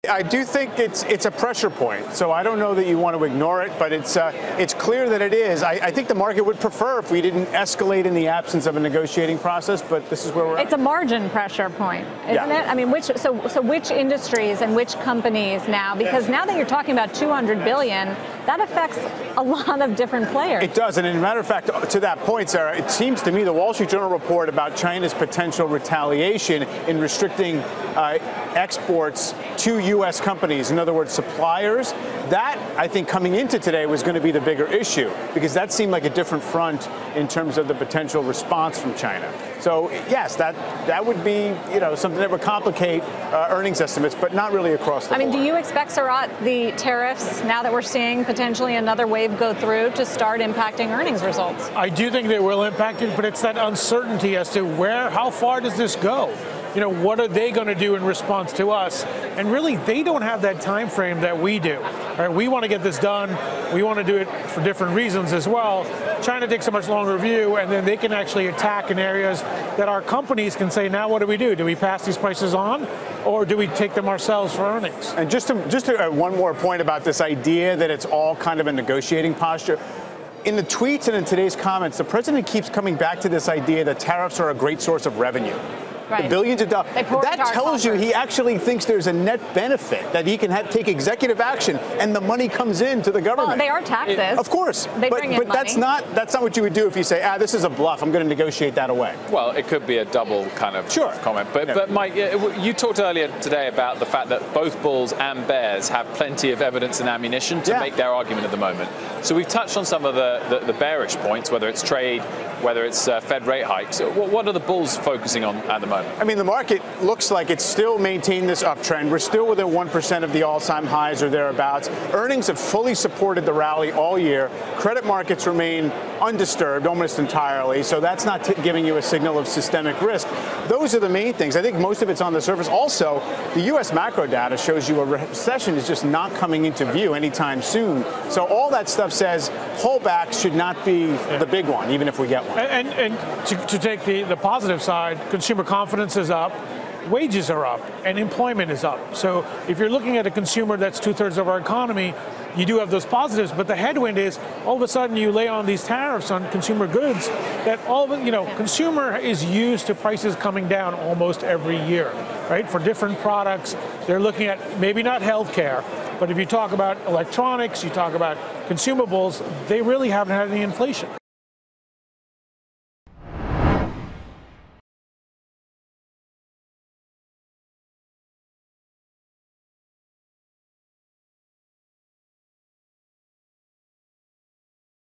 I do think it's a pressure point, so I don't know that you want to ignore it, but it's clear that it is. I think the market would prefer if we didn't escalate in the absence of a negotiating process, but this is where we're at. It's a margin pressure point, isn't it? I mean, which industries and which companies now? Because now that you're talking about $200 billion, that affects a lot of different players. It does, and as a matter of fact, to that point, Sarah, it seems to me the Wall Street Journal report about China's potential retaliation in restricting exports to U.S. companies, in other words, suppliers, that, I think, coming into today was going to be the bigger issue, because that seemed like a different front in terms of the potential response from China. So, yes, that would be, something that would complicate earnings estimates, but not really across the board. I mean, do you expect, Sarat, the tariffs, now that we're seeing potentially another wave go through, to start impacting earnings results? I do think they will impact it, but it's that uncertainty as to how far does this go? What are they going to do in response to us? And really, they don't have that time frame that we do. Right? We want to get this done. We want to do it for different reasons as well. China takes a much longer view, and then they can actually attack in areas that our companies can say, now what do we do? Do we pass these prices on, or do we take them ourselves for earnings? And just to one more point about this idea that it's all kind of a negotiating posture. In the tweets and in today's comments, the president keeps coming back to this idea that tariffs are a great source of revenue. Right. The billions of dollars. That tells you he actually thinks there's a net benefit, that he can take executive action, and the money comes in to the government. Well, they are taxes. Of course. They bring in money. That's not what you would do if you say, this is a bluff, I'm going to negotiate that away. Well, it could be a double kind of comment. But Mike, you talked earlier today about the fact that both bulls and bears have plenty of evidence and ammunition to make their argument at the moment. So we've touched on some of the bearish points, whether it's trade, whether it's Fed rate hikes. What are the bulls focusing on at the moment? I mean, the market looks like it's still maintained this uptrend. We're still within 1% of the all-time highs or thereabouts. Earnings have fully supported the rally all year. Credit markets remain undisturbed almost entirely, so that's not giving you a signal of systemic risk. Those are the main things. I think most of it's on the surface. Also, the U.S. macro data shows you a recession is just not coming into view anytime soon. So all that stuff says pullbacks should not be the big one, even if we get one. And to take the positive side, consumer confidence is up, wages are up, and employment is up. So if you're looking at a consumer that's 2/3 of our economy, you do have those positives, but the headwind is all of a sudden you lay on these tariffs on consumer goods that consumer is used to prices coming down almost every year, right? For different products, they're looking at maybe not healthcare, but if you talk about electronics, you talk about consumables, they really haven't had any inflation.